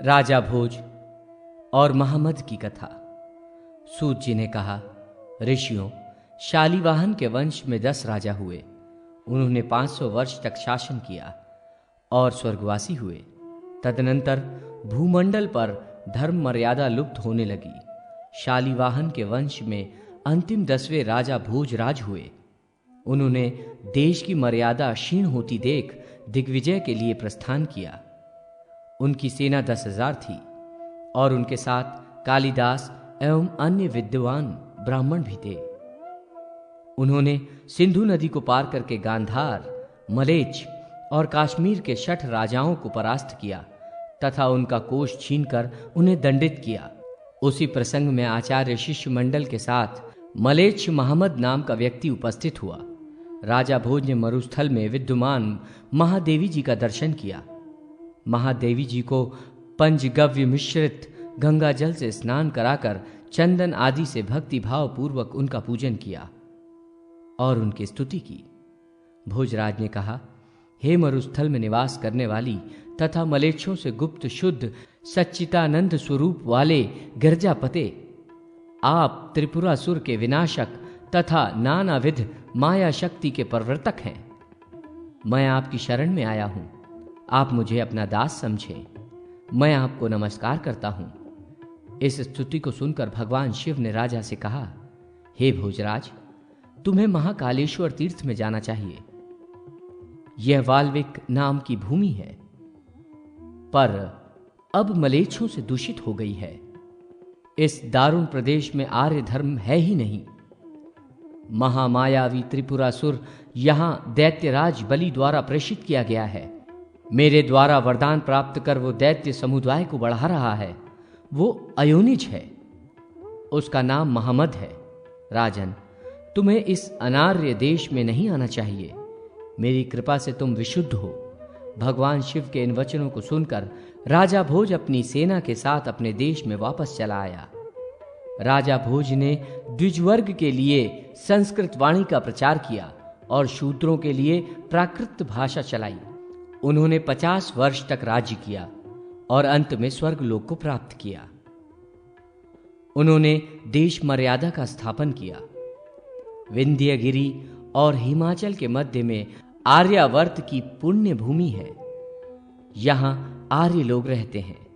राजा भोज और महामद की कथा। सूत जी ने कहा, ऋषियों, शालीवाहन के वंश में 10 राजा हुए। उन्होंने 500 वर्ष तक शासन किया और स्वर्गवासी हुए। तदनंतर भूमंडल पर धर्म मर्यादा लुप्त होने लगी। शालीवाहन के वंश में अंतिम 10वें राजा भोजराज हुए। उन्होंने देश की मर्यादा क्षीण होती देख दिग्विजय के लिए प्रस्थान किया। उनकी सेना 10,000 थी और उनके साथ कालिदास एवं अन्य विद्वान ब्राह्मण भी थे। उन्होंने सिंधु नदी को पार करके गांधार, मलेच्छ और कश्मीर के 6 राजाओं को परास्त किया तथा उनका कोष छीनकर उन्हें दंडित किया। उसी प्रसंग में आचार्य शिष्य मंडल के साथ मलेच्छ महमद नाम का व्यक्ति उपस्थित हुआ। राजा भोज ने मरुस्थल में विद्यमान महादेवी जी का दर्शन किया। महादेवी जी को पंचगव्य मिश्रित गंगा जल से स्नान कराकर चंदन आदि से भक्ति भाव पूर्वक उनका पूजन किया और उनकी स्तुति की। भोजराज ने कहा, हे मरुस्थल में निवास करने वाली तथा मलेच्छों से गुप्त शुद्ध सच्चिदानंद स्वरूप वाले गिरजापते, आप त्रिपुरासुर के विनाशक तथा नानाविध माया शक्ति के प्रवर्तक हैं। मैं आपकी शरण में आया हूं, आप मुझे अपना दास समझें। मैं आपको नमस्कार करता हूं। इस स्तुति को सुनकर भगवान शिव ने राजा से कहा, हे भोजराज, तुम्हें महाकालेश्वर तीर्थ में जाना चाहिए। यह वाल्विक नाम की भूमि है, पर अब मलेच्छों से दूषित हो गई है। इस दारुण प्रदेश में आर्य धर्म है ही नहीं। महामायावी त्रिपुरासुर यहां दैत्यराज बलि द्वारा प्रेषित किया गया है। मेरे द्वारा वरदान प्राप्त कर वो दैत्य समुदाय को बढ़ा रहा है। वो अयोनिज है, उसका नाम महमद है। राजन, तुम्हें इस अनार्य देश में नहीं आना चाहिए। मेरी कृपा से तुम विशुद्ध हो। भगवान शिव के इन वचनों को सुनकर राजा भोज अपनी सेना के साथ अपने देश में वापस चला आया। राजा भोज ने द्विजवर्ग के लिए संस्कृत वाणी का प्रचार किया और शूद्रों के लिए प्राकृत भाषा चलाई। उन्होंने 50 वर्ष तक राज्य किया और अंत में स्वर्गलोक को प्राप्त किया। उन्होंने देश मर्यादा का स्थापन किया। विंध्यगिरी और हिमाचल के मध्य में आर्यावर्त की पुण्य भूमि है। यहां आर्य लोग रहते हैं।